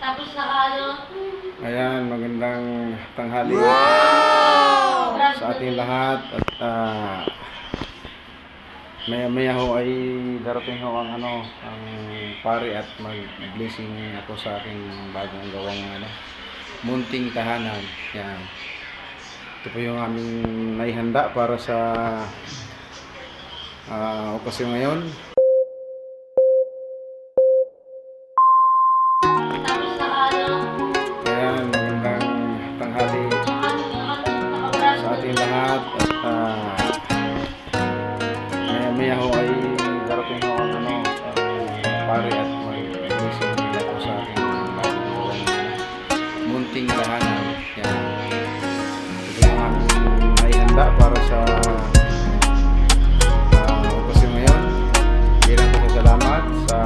Tapos naka ano? Ayan, magandang tanghali sa ating lahat. At maya-maya ho ay darating ho ang ang pare at mag-blessing ako sa aking bagong gawang munting tahanan. Yan. Ito po yung aming naihanda para sa okasyon ngayon. Tapos naka ano? Ayan, magandang tanghali sa ating lahat. At maya-maya ho ay darating ho ang ang pare at mag-blessing ako sa aking bagong gawang munting tahanan. Yan. Ito yung aming naihanda para sa okasyon ngayon. Bilang pasasalamat sa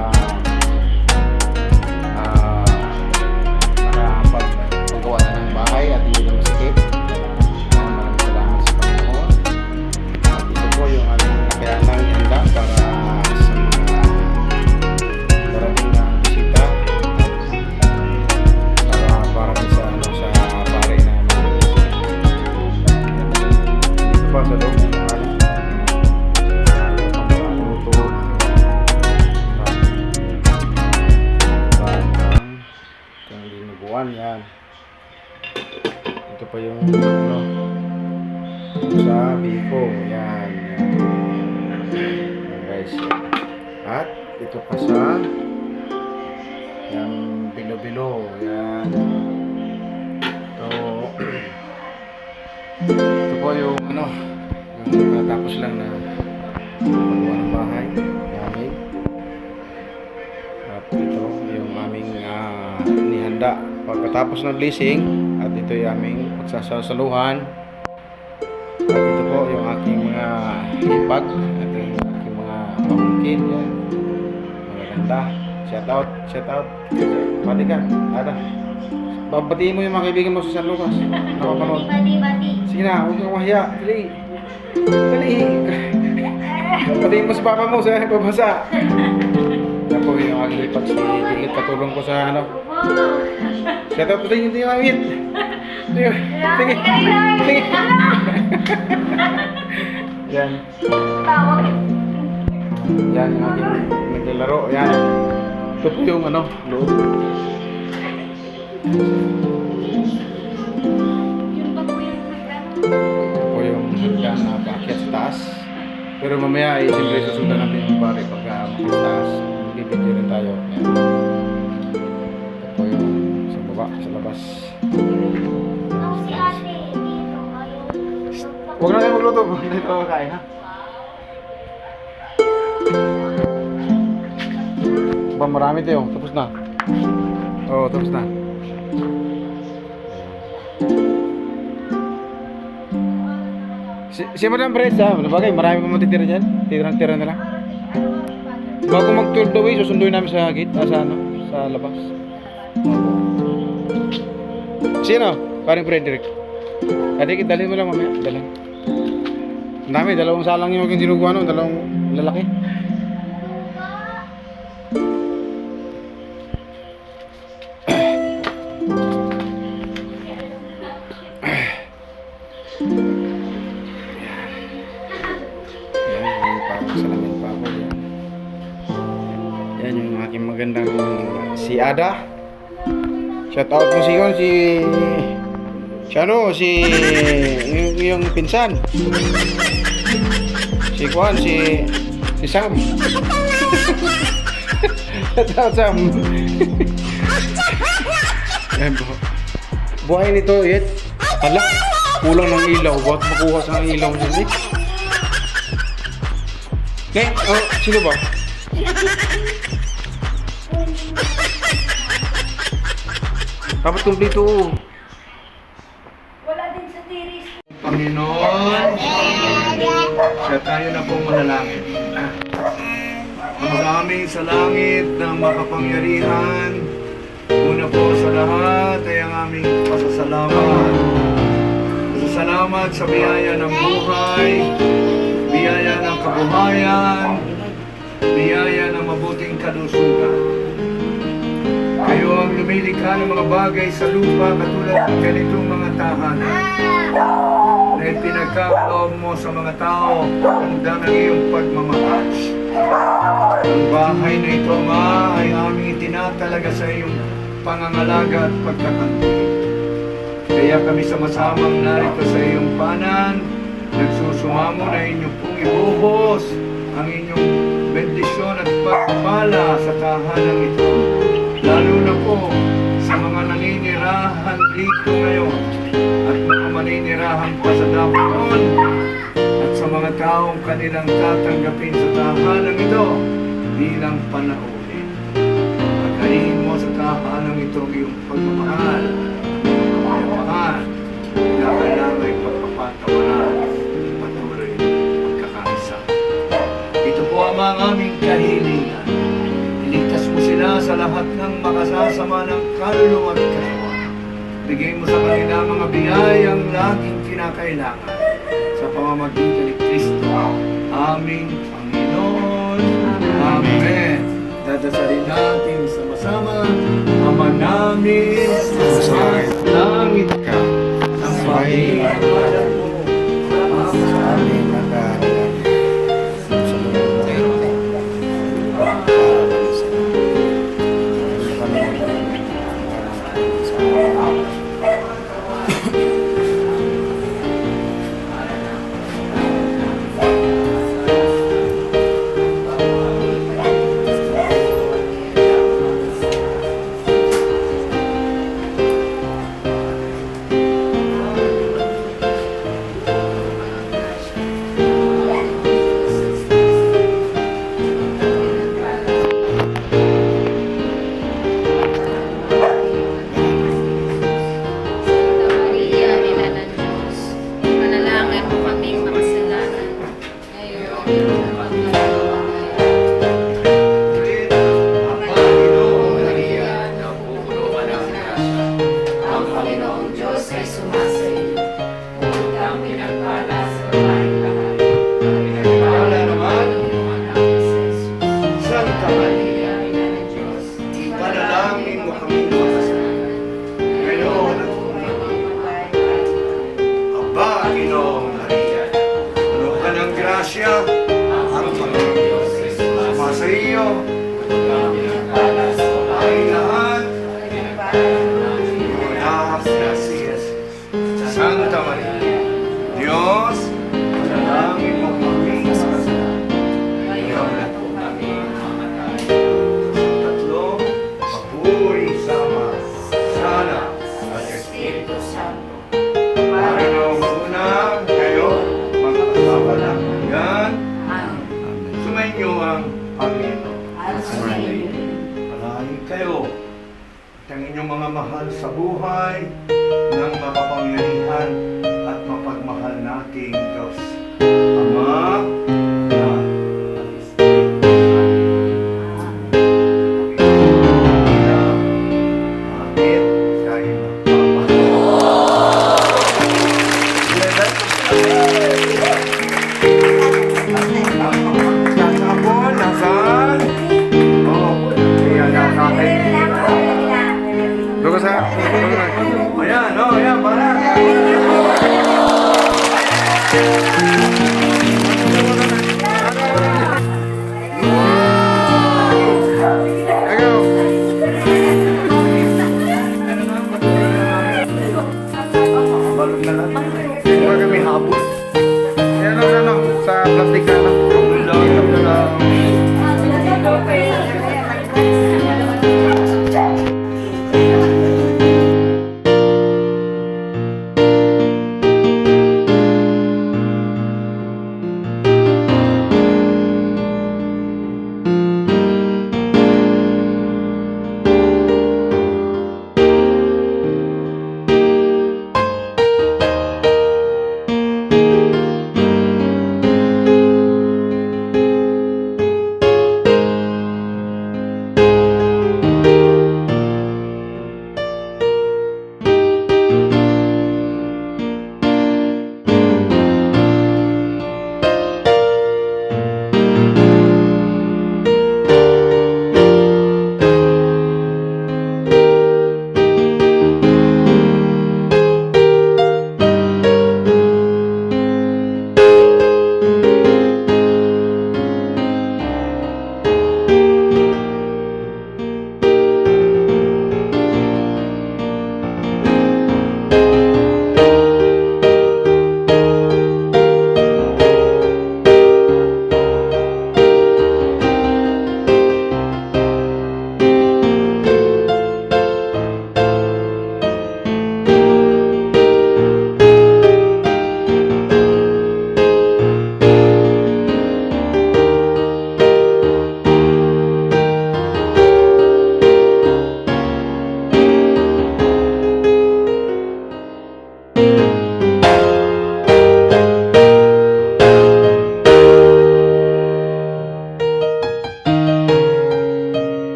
nakapagpagawa na ng bahay at hindi na masikip. Maraming salamat sa Panginoon. At ito po yung aming nakayanang ihanda para sa mga darating na bisita at para sa pare na dito pa sa loob ng yan. Ito pa yung sabi ko. Yan. Guys. At ito pa sa yung bilo-bilo. Yan. Ito po yung yung natapos lang na paggawa ng bahay namin. At ito yung aming nihanda pagkatapos ng blessing. At ito yung aming pagsasaluhan. At ito po yung aking mga hipag at yung aking mga pamangkin. Yan. Maganda. Shout out. Pati ka. Ada. Babatiin mo yung mga kaibigan mo sa San Lucas. Nakapanood. Bati. Sige na, huwag kang mahiya. Dali. Batiin mo sa papa mo sa babasa. Yan po yung aking hipag. Sige, katulong ko sa shout out din yung awit. Sige. Yan. Yan yung aking naglalaro. Yan. Ito po yung loob. Ito po yung hagdan na paakyat sa taas. Pero mamaya ay siyempre susundan natin yung pare pagka sa taas. Magbibidyo rin tayo. Yan. Ito po yung sa baba, sa labas. Huwag na kayo magluto. Dito kain ha. Ba marami tayo. Tapos na. Oo, tapos na. Si Madam Bresa, bagay, marami pa matitira dyan. Tira na lang. Bago mag-tour the way, susunduin namin sa gate, sa labas. Sino? Paring Frederick. Dali mo lang mamaya. Dali. Ang dami, dalawang salang yung aking dinuguan, dalawang lalaki. Salamin pa ako. Yan yung aking magandang si Ada. Shout out mo yung pinsan. Si Juan, si Sam. Shout out Sam. Yan po. Buhay nito, yet. Hala, kulang ng ilaw. Ba't makuha sa ilaw niya? Sino ba? Dapat kumplito. Wala din sa tiris. Panginoon, siya tayo na pong manalangin. Ang aming sa langit ng makapangyarihan, una po sa lahat ay ang aming pasasalamat. Pasasalamat sa biyaya ng buhay, biyaya ng kabuhayan, biyaya ng mabuting kalusugan. Kayo ang lumilikha ng mga bagay sa lupa katulad ng ganitong mga tahanan na ipinagkaloob mo sa mga tao handa ng iyong pagmamahal. Ang bahay na ito, Ama, ay aming itinatalaga sa iyong pangangalaga at pagkakanti. Kaya kami sama-samang narito sa iyong panan, nagsusumamo na inyong pong ibuhos ang inyong bendisyon at pagpapala sa tahanan ito. Lalo na po sa mga naninirahan dito ngayon at mga maninirahan pa sa Dapoon at sa mga taong kanilang tatanggapin sa tahanan ito bilang panauhin. Pagkain mo sa tahanan ito ang iyong pagmamahal, pagmamahal, kailangan ay pagpapatawaran, patuloy pagkakaisa. Ito po ang mga aming kahilingan. Iligtas mo sila sa lahat ng makasasama ng kaluluwa at katawan. Bigay mo sa kanila mga biyayang laging kinakailangan sa pamamagitan ni Kristo, aming Panginoon. Amen. Dadasalin natin sama-sama, Ama namin sa langit ka, ang bahay ang balat mo, Sa aming nagdaan sa lupa. Maria, Ina ng Diyos, panalangin mo kaming makasalanan. Ngayon, ang pagkakataon ang Panginoong Diyos ay sumasayo. Huwag kang pinagpala sa babaeng lahat. Pinagpala naman ang iyong anak na si Jesus. Santa Maria, Maria, Ina ng Diyos, ipanalangin mo kami makasalanan. Ngayon at Aba, Ginoong Maria, ano ka ng grasya, ang Panginoong Diyos ay sumasa iyo. Ay lahat, iyong anak na si Jesus. Santa Maria, Diyos, panalangin mo kami makasalanan. Ngayon at tatlo, papuri sama, sana, at Espiritu Santo. para na una kayo magkasama lang yan. Amen. Sumainyo ang Panginoon. Amen. Palahin kayo at ang inyong mga mahal sa buhay ng makapangyarihan at mapagmahal nating Diyos. Ama, Anak, at Espiritu Santo. Amen. Tayo magpapahal. Nasaan? Nasaan? Oh, ayan, nakakainin. Doon ka sa... Ayan, oh, ayan, para.